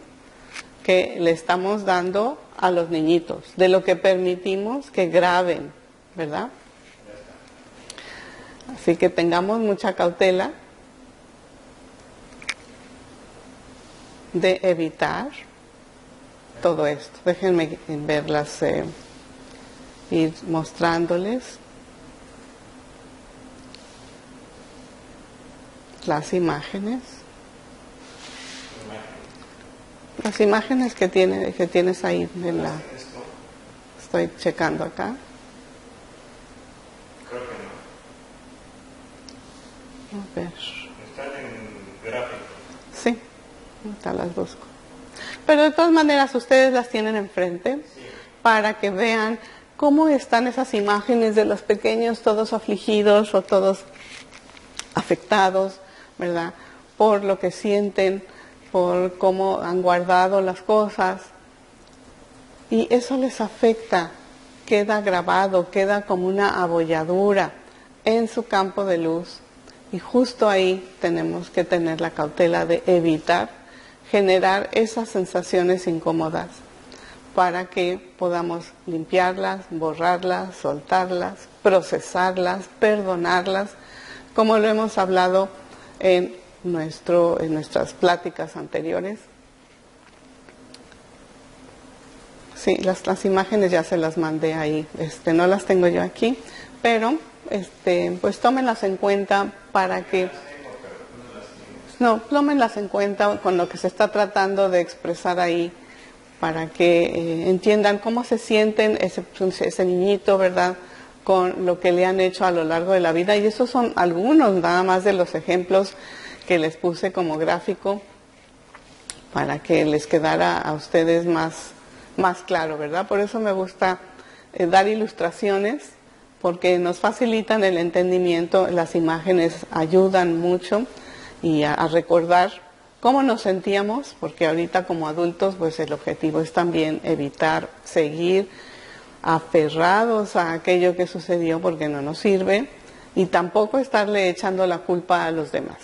A: que le estamos dando a los niñitos, de lo que permitimos que graben, ¿verdad? Así que tengamos mucha cautela de evitar todo esto. Déjenme verlas, ir mostrándoles las imágenes. Las imágenes que tienes ahí en la... Estoy checando acá.
C: Creo que no.
A: A ver.
C: Están en gráfico.
A: Sí, ahorita las busco. Pero de todas maneras ustedes las tienen enfrente para que vean cómo están esas imágenes de los pequeños todos afligidos o todos afectados, ¿verdad? Por lo que sienten, por cómo han guardado las cosas. Y eso les afecta, queda grabado, queda como una abolladura en su campo de luz. Y justo ahí tenemos que tener la cautela de evitar generar esas sensaciones incómodas para que podamos limpiarlas, borrarlas, soltarlas, procesarlas, perdonarlas, como lo hemos hablado en nuestras pláticas anteriores. Sí, las imágenes ya se las mandé ahí, no las tengo yo aquí, pero pues tómenlas en cuenta para que... No, tómenlas en cuenta con lo que se está tratando de expresar ahí, para que entiendan cómo se sienten ese niñito, ¿verdad?, con lo que le han hecho a lo largo de la vida. Y esos son algunos nada más de los ejemplos que les puse como gráfico para que les quedara a ustedes más claro, ¿verdad? Por eso me gusta dar ilustraciones, porque nos facilitan el entendimiento, las imágenes ayudan mucho y a recordar cómo nos sentíamos, porque ahorita como adultos pues el objetivo es también evitar seguir aferrados a aquello que sucedió porque no nos sirve, y tampoco estarle echando la culpa a los demás.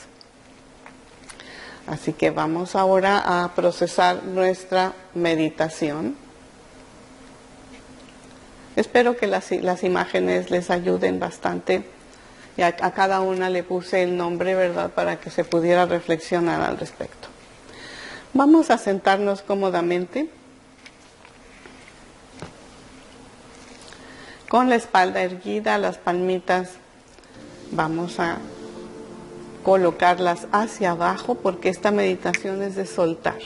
A: Así que vamos ahora a procesar nuestra meditación. Espero que las imágenes les ayuden bastante. Y a cada una le puse el nombre, ¿verdad?, para que se pudiera reflexionar al respecto. Vamos a sentarnos cómodamente, con la espalda erguida, las palmitas vamos a colocarlas hacia abajo, porque esta meditación es de soltar,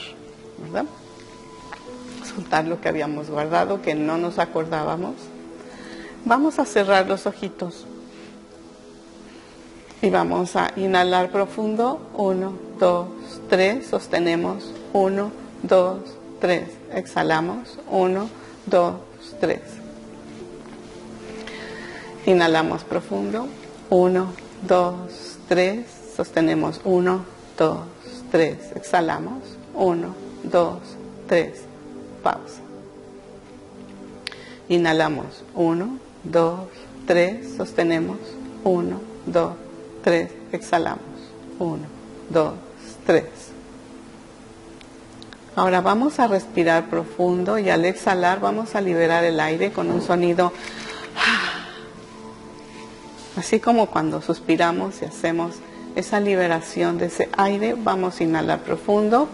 A: ¿verdad? Soltar lo que habíamos guardado, que no nos acordábamos. Vamos a cerrar los ojitos y vamos a inhalar profundo. 1, 2, 3, sostenemos. 1, 2, 3, exhalamos. 1, 2, 3. Inhalamos profundo. 1, 2, 3, sostenemos. 1, 2, 3, exhalamos. 1, 2, 3, pausa. Inhalamos. 1, 2, 3, sostenemos. 1, 2, 3, exhalamos. 1, 2, 3. Ahora vamos a respirar profundo y al exhalar vamos a liberar el aire con un sonido así como cuando suspiramos y hacemos esa liberación de ese aire. Vamos a inhalar profundo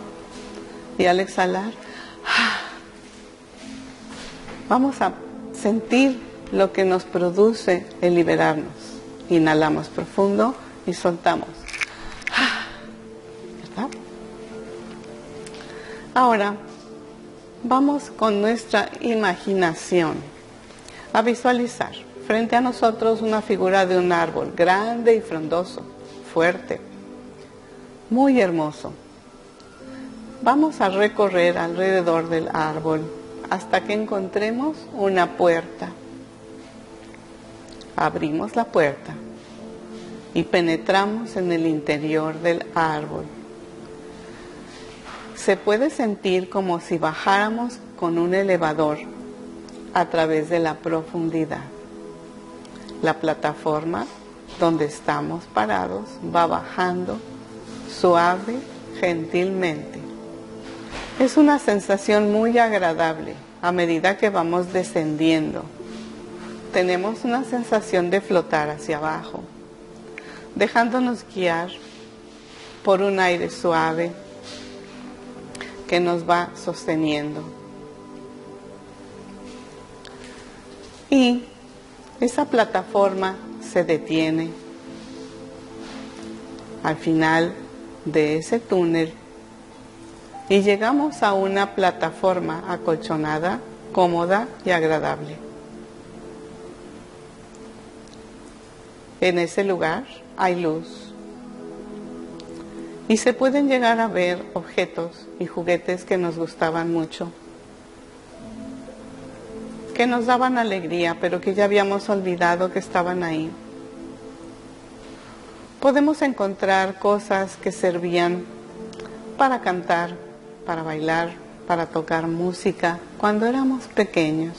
A: y al exhalar vamos a sentir lo que nos produce el liberarnos. Inhalamos profundo y soltamos. ¿Verdad? Ahora vamos con nuestra imaginación a visualizar frente a nosotros una figura de un árbol grande y frondoso, fuerte, muy hermoso. Vamos a recorrer alrededor del árbol hasta que encontremos una puerta. Abrimos la puerta y penetramos en el interior del árbol. Se puede sentir como si bajáramos con un elevador a través de la profundidad. La plataforma donde estamos parados va bajando suave, gentilmente. Es una sensación muy agradable a medida que vamos descendiendo. Tenemos una sensación de flotar hacia abajo, dejándonos guiar por un aire suave que nos va sosteniendo. Y esa plataforma se detiene al final de ese túnel y llegamos a una plataforma acolchonada, cómoda y agradable. En ese lugar hay luz y se pueden llegar a ver objetos y juguetes que nos gustaban mucho, que nos daban alegría, pero que ya habíamos olvidado que estaban ahí. Podemos encontrar cosas que servían para cantar, para bailar, para tocar música cuando éramos pequeños.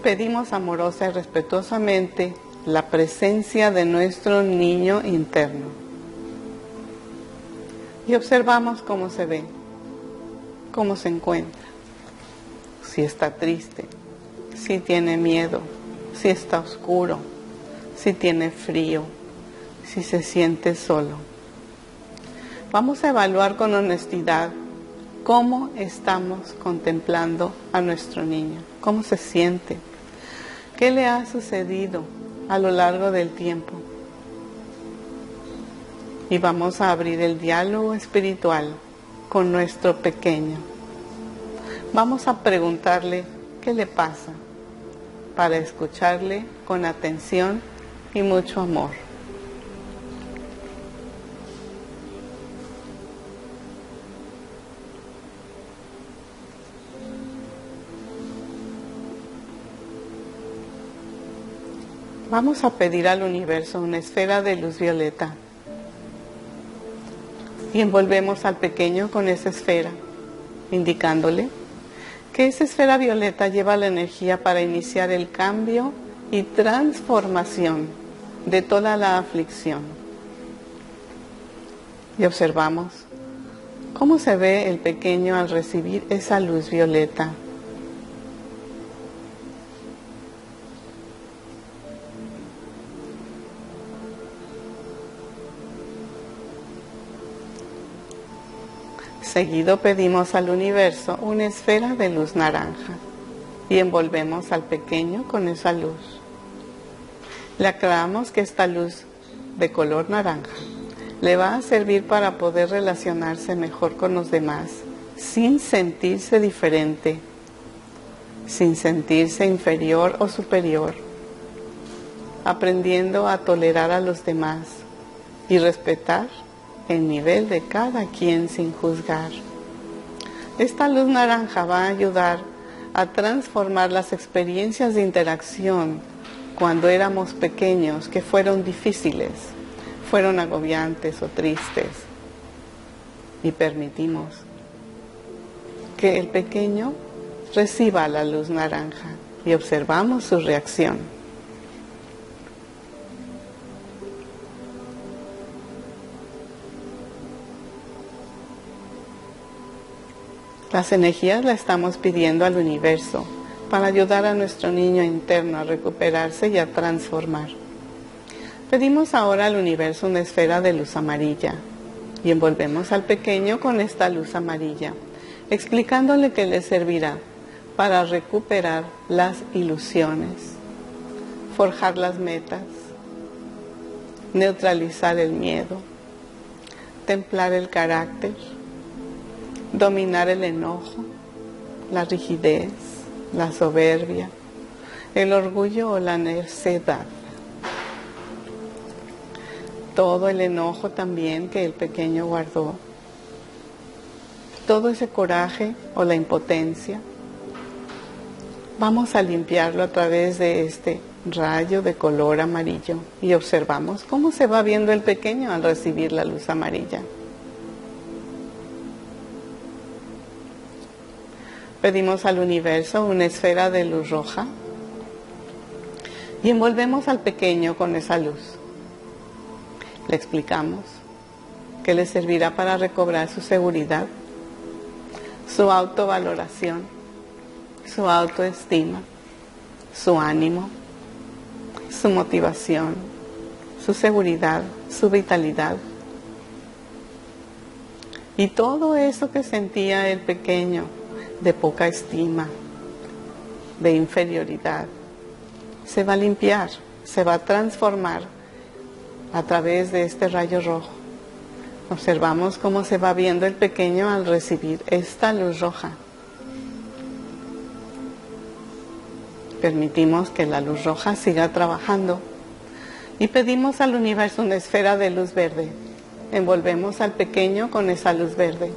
A: Pedimos amorosa y respetuosamente la presencia de nuestro niño interno y observamos cómo se ve, cómo se encuentra, si está triste, si tiene miedo, si está oscuro, si tiene frío, si se siente solo. Vamos a evaluar con honestidad cómo estamos contemplando a nuestro niño, cómo se siente, qué le ha sucedido a lo largo del tiempo. Y vamos a abrir el diálogo espiritual con nuestro pequeño. Vamos a preguntarle qué le pasa, para escucharle con atención y mucho amor. Vamos a pedir al universo una esfera de luz violeta y envolvemos al pequeño con esa esfera, indicándole que esa esfera violeta lleva la energía para iniciar el cambio y transformación de toda la aflicción. Y observamos cómo se ve el pequeño al recibir esa luz violeta. Seguido pedimos al universo una esfera de luz naranja y envolvemos al pequeño con esa luz. Le aclaramos que esta luz de color naranja le va a servir para poder relacionarse mejor con los demás sin sentirse diferente, sin sentirse inferior o superior, aprendiendo a tolerar a los demás y respetar el nivel de cada quien sin juzgar. Esta luz naranja va a ayudar a transformar las experiencias de interacción cuando éramos pequeños que fueron difíciles, fueron agobiantes o tristes, y permitimos que el pequeño reciba la luz naranja y observamos su reacción. Las energías las estamos pidiendo al universo para ayudar a nuestro niño interno a recuperarse y a transformar. Pedimos ahora al universo una esfera de luz amarilla y envolvemos al pequeño con esta luz amarilla, explicándole que le servirá para recuperar las ilusiones, forjar las metas, neutralizar el miedo, templar el carácter, dominar el enojo, la rigidez, la soberbia, el orgullo o la necedad. Todo el enojo también que el pequeño guardó, todo ese coraje o la impotencia, vamos a limpiarlo a través de este rayo de color amarillo y observamos cómo se va viendo el pequeño al recibir la luz amarilla. Pedimos al universo una esfera de luz roja y envolvemos al pequeño con esa luz. Le explicamos que le servirá para recobrar su seguridad, su autovaloración, su autoestima, su ánimo, su motivación, su seguridad, su vitalidad. Y todo eso que sentía el pequeño de poca estima, de inferioridad, se va a limpiar, se va a transformar a través de este rayo rojo. Observamos cómo se va viendo el pequeño al recibir esta luz roja. Permitimos que la luz roja siga trabajando y pedimos al universo una esfera de luz verde. Envolvemos al pequeño con esa luz verde.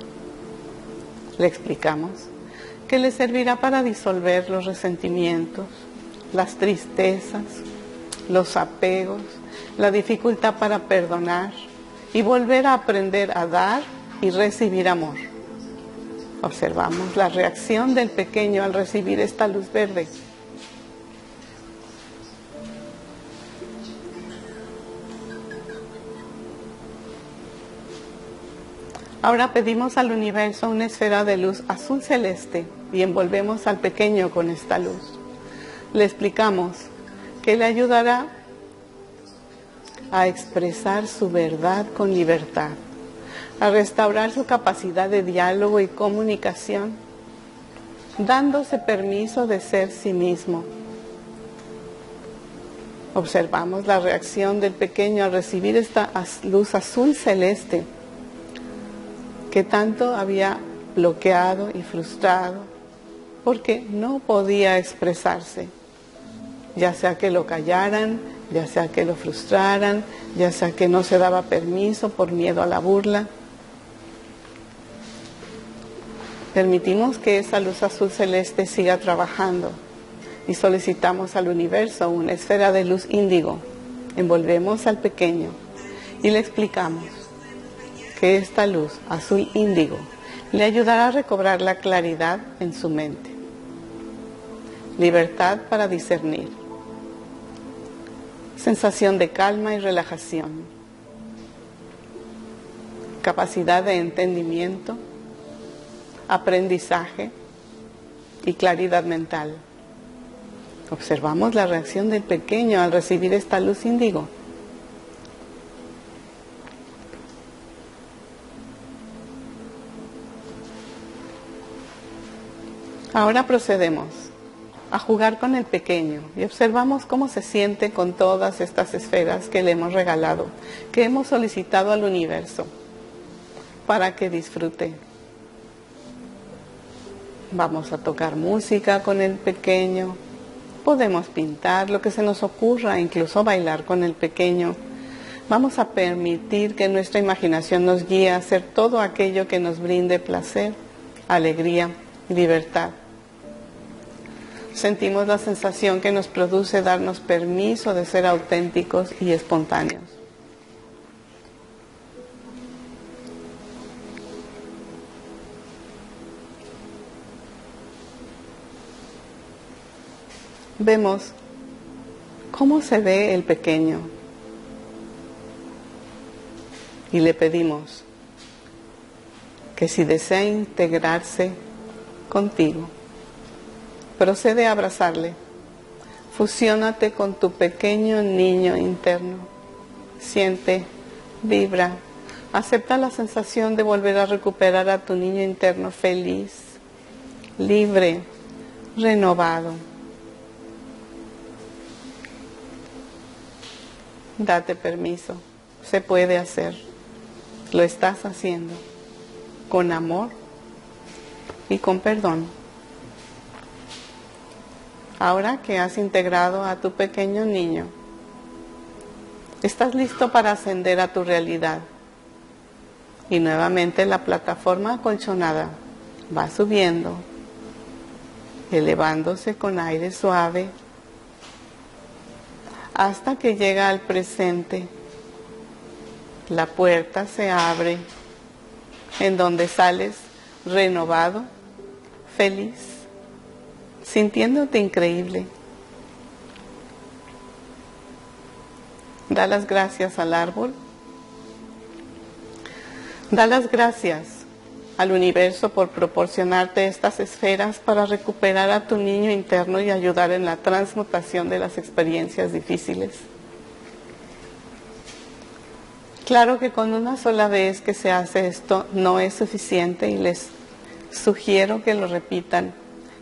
A: Le explicamos que le servirá para disolver los resentimientos, las tristezas, los apegos, la dificultad para perdonar y volver a aprender a dar y recibir amor. Observamos la reacción del pequeño al recibir esta luz verde. Ahora pedimos al universo una esfera de luz azul celeste y envolvemos al pequeño con esta luz. Le explicamos que le ayudará a expresar su verdad con libertad, a restaurar su capacidad de diálogo y comunicación, dándose permiso de ser sí mismo. Observamos la reacción del pequeño al recibir esta luz azul celeste que tanto había bloqueado y frustrado porque no podía expresarse, ya sea que lo callaran, ya sea que lo frustraran, ya sea que no se daba permiso por miedo a la burla. Permitimos que esa luz azul celeste siga trabajando y solicitamos al universo una esfera de luz índigo. Envolvemos al pequeño y le explicamos que esta luz azul índigo le ayudará a recobrar la claridad en su mente, libertad para discernir, sensación de calma y relajación, capacidad de entendimiento, aprendizaje y claridad mental. Observamos la reacción del pequeño al recibir esta luz índigo. Ahora procedemos a jugar con el pequeño y observamos cómo se siente con todas estas esferas que le hemos regalado, que hemos solicitado al universo para que disfrute. Vamos a tocar música con el pequeño, podemos pintar lo que se nos ocurra, incluso bailar con el pequeño. Vamos a permitir que nuestra imaginación nos guíe a hacer todo aquello que nos brinde placer, alegría y libertad. Sentimos la sensación que nos produce darnos permiso de ser auténticos y espontáneos. Vemos cómo se ve el pequeño y le pedimos que si desea integrarse contigo, procede a abrazarle. Fusiónate con tu pequeño niño interno. Siente, vibra, acepta la sensación de volver a recuperar a tu niño interno feliz, libre, renovado. Date permiso, se puede hacer. Lo estás haciendo con amor y con perdón. Ahora que has integrado a tu pequeño niño, estás listo para ascender a tu realidad. Y nuevamente la plataforma acolchonada va subiendo, elevándose con aire suave, hasta que llega al presente. La puerta se abre, en donde sales renovado, feliz, sintiéndote increíble. Da las gracias al árbol. Da las gracias al universo por proporcionarte estas esferas para recuperar a tu niño interno y ayudar en la transmutación de las experiencias difíciles. Claro que con una sola vez que se hace esto no es suficiente y les sugiero que lo repitan.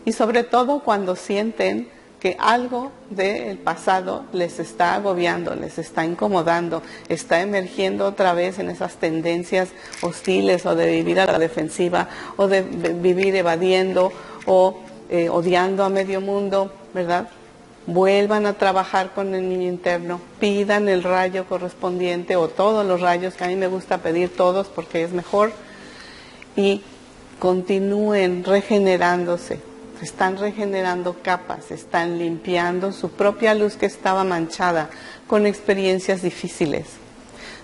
A: Y sobre todo cuando sienten que algo del pasado les está agobiando, les está incomodando, está emergiendo otra vez en esas tendencias hostiles o de vivir a la defensiva o de vivir evadiendo o odiando a medio mundo, ¿verdad? Vuelvan a trabajar con el niño interno, pidan el rayo correspondiente o todos los rayos, que a mí me gusta pedir todos porque es mejor, y continúen regenerándose. Están regenerando capas, están limpiando su propia luz que estaba manchada con experiencias difíciles.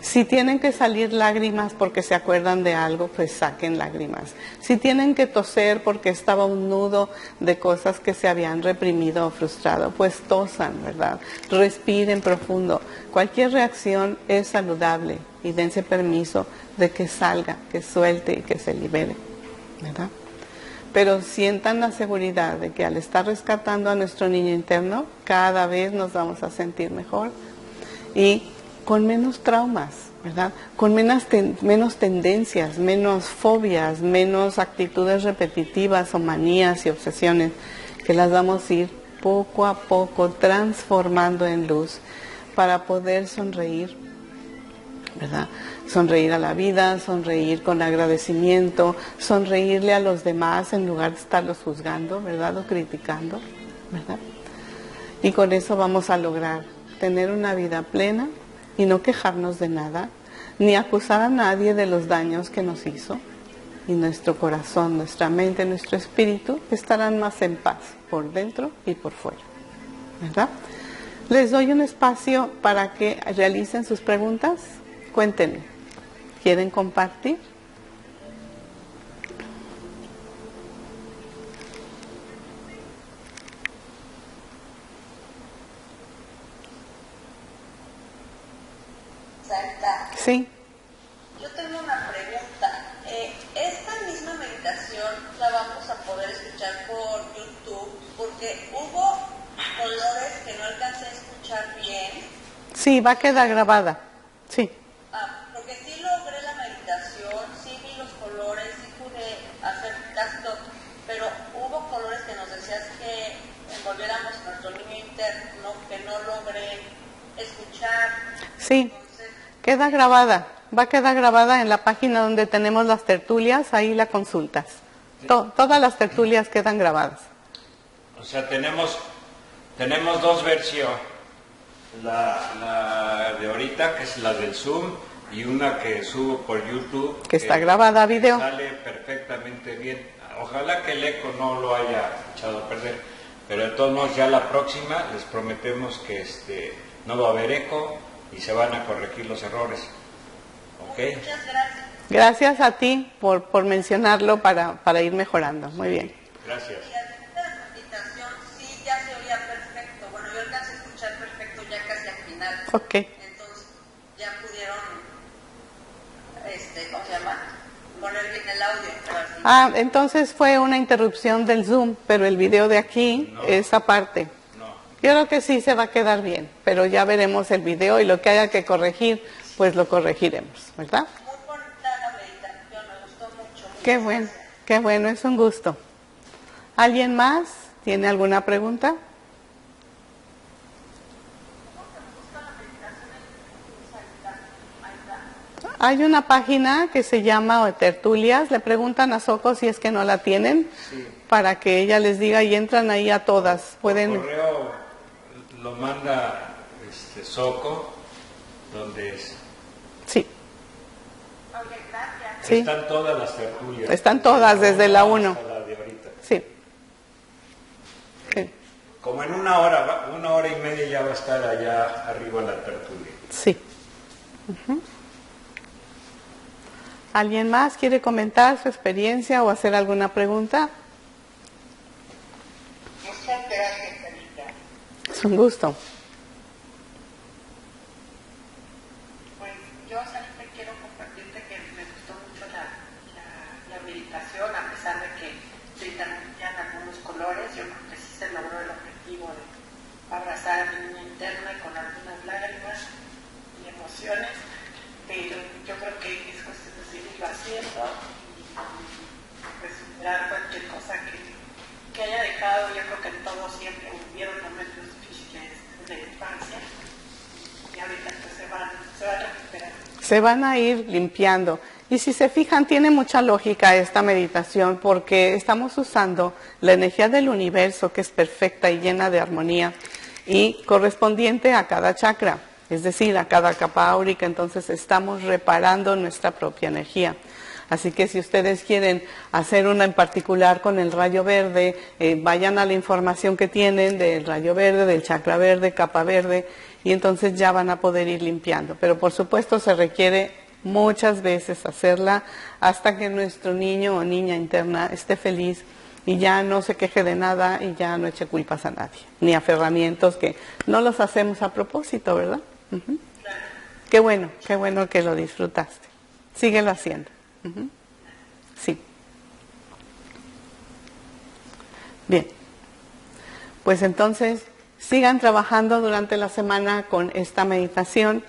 A: Si tienen que salir lágrimas porque se acuerdan de algo, pues saquen lágrimas. Si tienen que toser porque estaba un nudo de cosas que se habían reprimido o frustrado, pues tosan, ¿verdad? Respiren profundo. Cualquier reacción es saludable y dense permiso de que salga, que suelte y que se libere, ¿verdad? Pero sientan la seguridad de que al estar rescatando a nuestro niño interno, cada vez nos vamos a sentir mejor y con menos traumas, ¿verdad? Con menos tendencias, menos fobias, menos actitudes repetitivas o manías y obsesiones, que las vamos a ir poco a poco transformando en luz para poder sonreír, ¿verdad? Sonreír a la vida, sonreír con agradecimiento, sonreírle a los demás en lugar de estarlos juzgando, ¿verdad? O criticando, ¿verdad? Y con eso vamos a lograr tener una vida plena y no quejarnos de nada, ni acusar a nadie de los daños que nos hizo. Y nuestro corazón, nuestra mente, nuestro espíritu estarán más en paz por dentro y por fuera, ¿verdad? Les doy un espacio para que realicen sus preguntas. Cuéntenme, ¿quieren compartir?
B: Santa,
A: Sí.
B: yo tengo una pregunta. Esta misma meditación la vamos a poder escuchar por YouTube porque hubo colores que no alcancé a escuchar bien.
A: Sí, va a quedar grabada. Sí.
B: Porque sí logré la meditación, sí vi los colores, sí pude hacer caso, pero hubo colores que nos decías que envolviéramos nuestro niño interno que no logré escuchar.
A: Sí.
B: Entonces,
A: Queda grabada, va a quedar grabada en la página donde tenemos las tertulias, ahí la consultas. Todas las tertulias quedan grabadas.
D: O sea, tenemos dos versiones, la de ahorita, que es la del Zoom, y una que subo por YouTube.
A: Que está grabada a video.
D: Sale perfectamente bien. Ojalá que el eco no lo haya echado a perder, pero de todos modos ya la próxima les prometemos que no va a haber eco y se van a corregir los errores. ¿Ok?
B: muchas gracias.
A: Gracias a ti por mencionarlo para ir mejorando. Muy bien.
D: Gracias.
B: Y esta meditación sí ya se oía perfecto. Bueno, yo alcancé a escuchar perfecto ya casi al final.
A: Ok.
B: Entonces ya pudieron, ¿cómo se llama? Poner bien el audio. Pero así.
A: Entonces fue una interrupción del Zoom, pero el video de aquí,
D: No.
A: esa parte.
D: No.
A: Yo creo que sí se va a quedar bien, pero ya veremos el video y lo que haya que corregir, pues lo corregiremos, ¿verdad?
B: Muy bonita la meditación, me gustó mucho.
A: Qué bueno, qué bueno, es un gusto. ¿Alguien más tiene alguna pregunta? Hay una página que se llama Tertulias, le preguntan a Soco si es que no la tienen,
D: Sí.
A: para que ella les diga y entran ahí a todas. Pueden.
D: Por correo lo manda Soco, donde es.
A: Sí,
B: Ok, gracias.
A: sí,
D: Están todas las tertulias.
A: Están todas, desde la 1.
D: Hasta la de ahorita.
A: sí. Sí,
D: Como en una hora y media ya va a estar allá arriba la tertulia.
A: sí. Ujú. ¿Alguien más quiere comentar su experiencia o hacer alguna pregunta?
B: Muchas gracias, Anita.
A: Es un gusto.
E: Pues yo solamente quiero compartirte que me gustó mucho la meditación, a pesar de que se interrumpían algunos colores. Yo creo que sí se logró el objetivo de abrazar a mi niña interna con algunas lágrimas y emociones, pero yo creo que es cuestión de seguirlo haciendo y pues superar cualquier cosa que haya dejado. Yo creo que en todo siempre hubieron momentos difíciles de infancia y ahorita pues se van recuperando.
A: Se van a ir limpiando. Y si se fijan, tiene mucha lógica esta meditación porque estamos usando la energía del universo, que es perfecta y llena de armonía, y correspondiente a cada chakra, es decir, a cada capa áurica. Entonces estamos reparando nuestra propia energía. Así que si ustedes quieren hacer una en particular con el rayo verde, vayan a la información que tienen del rayo verde, del chakra verde, capa verde, y entonces ya van a poder ir limpiando. Pero por supuesto se requiere muchas veces hacerla hasta que nuestro niño o niña interna esté feliz y ya no se queje de nada y ya no eche culpas a nadie, ni aferramientos que no los hacemos a propósito, ¿verdad? Uh-huh. Qué bueno que lo disfrutaste. Síguelo haciendo. Uh-huh. Sí. Bien. Pues entonces sigan trabajando durante la semana con esta meditación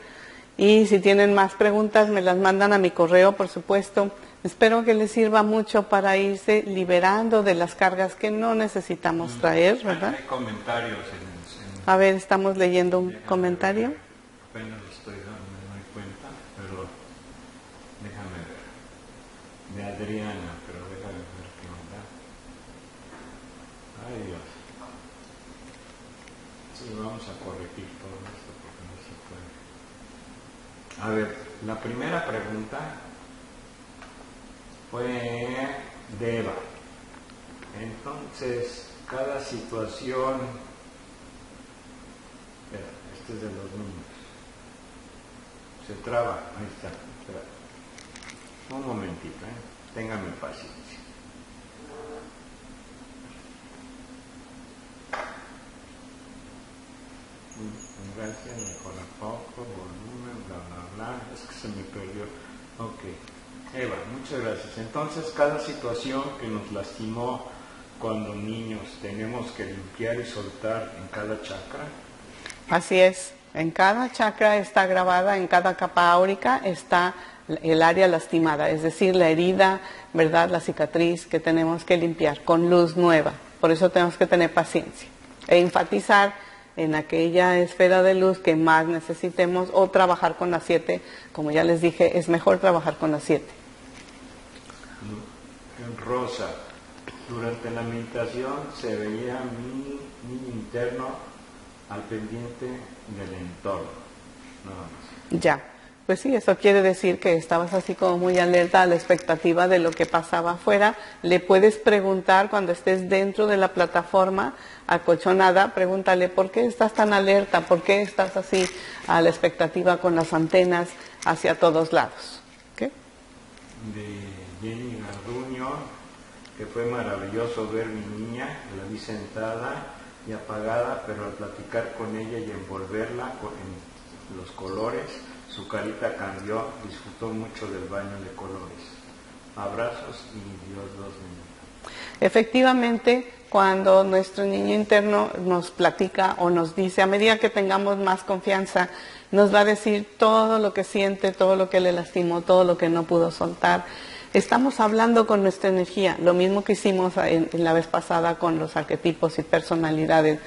A: Y si tienen más preguntas, me las mandan a mi correo, por supuesto. Espero que les sirva mucho para irse liberando de las cargas que no necesitamos traer, ¿verdad?
D: Hay comentarios
A: A ver, estamos leyendo un comentario.
D: Apenas lo estoy dando, me doy cuenta, pero déjame ver. De Adriana, pero déjame ver qué onda. Ay Dios. Sí, vamos a corregir todo esto porque no se puede. A ver, la primera pregunta fue de Eva. Entonces, cada situación... Espera, este es de los números. Se traba, ahí está. Espera. Un momentito, téngame paciencia. Gracias, mejora poco, volumen, bla, bla, bla. Es que se me perdió. Ok. Eva, muchas gracias. Entonces, cada situación que nos lastimó cuando niños tenemos que limpiar y soltar en cada chakra.
A: Así es. En cada chakra está grabada, en cada capa áurica está el área lastimada, es decir, la herida, ¿verdad? La cicatriz que tenemos que limpiar con luz nueva. Por eso tenemos que tener paciencia e enfatizar en aquella esfera de luz que más necesitemos o trabajar con las 7. Como ya les dije, es mejor trabajar con las 7.
D: Rosa, durante la meditación se veía mi niño interno al pendiente del entorno. Nada más.
A: Ya, pues sí, eso quiere decir que estabas así como muy alerta a la expectativa de lo que pasaba afuera. Le puedes preguntar cuando estés dentro de la plataforma acolchonada, pregúntale ¿por qué estás tan alerta? ¿Por qué estás así a la expectativa con las antenas hacia todos lados? ¿Okay?
D: De Jenny Garduño, que fue maravilloso ver mi niña, la vi sentada y apagada, pero al platicar con ella y envolverla en los colores, su carita cambió, disfrutó mucho del baño de colores. Abrazos y Dios los bendiga.
A: Efectivamente, cuando nuestro niño interno nos platica o nos dice, a medida que tengamos más confianza, nos va a decir todo lo que siente, todo lo que le lastimó, todo lo que no pudo soltar. Estamos hablando con nuestra energía, lo mismo que hicimos en la vez pasada con los arquetipos y personalidades.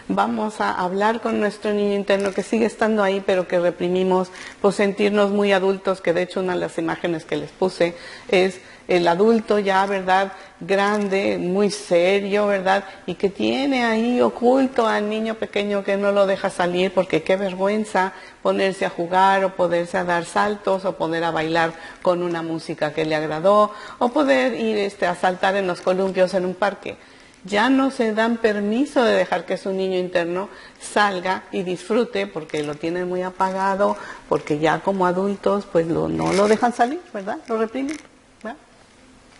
A: Vamos a hablar con nuestro niño interno que sigue estando ahí, pero que reprimimos por sentirnos muy adultos, que de hecho una de las imágenes que les puse es el adulto ya, ¿verdad?, grande, muy serio, ¿verdad?, y que tiene ahí oculto al niño pequeño que no lo deja salir porque qué vergüenza ponerse a jugar o poderse a dar saltos o poder a bailar con una música que le agradó o poder ir a saltar en los columpios en un parque. Ya no se dan permiso de dejar que su niño interno salga y disfrute porque lo tienen muy apagado, porque ya como adultos pues no lo dejan salir, ¿verdad? Lo reprimen, ¿verdad?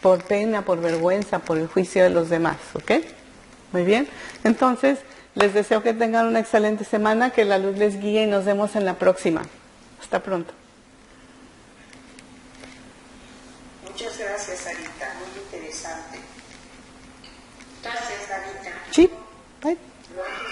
A: Por pena, por vergüenza, por el juicio de los demás, ¿ok? Muy bien. Entonces, les deseo que tengan una excelente semana, que la luz les guíe y nos vemos en la próxima. Hasta pronto.
E: Muchas gracias, Sarita, muy interesante. Gracias, Sarita.
A: Sí, bye.
E: Gracias.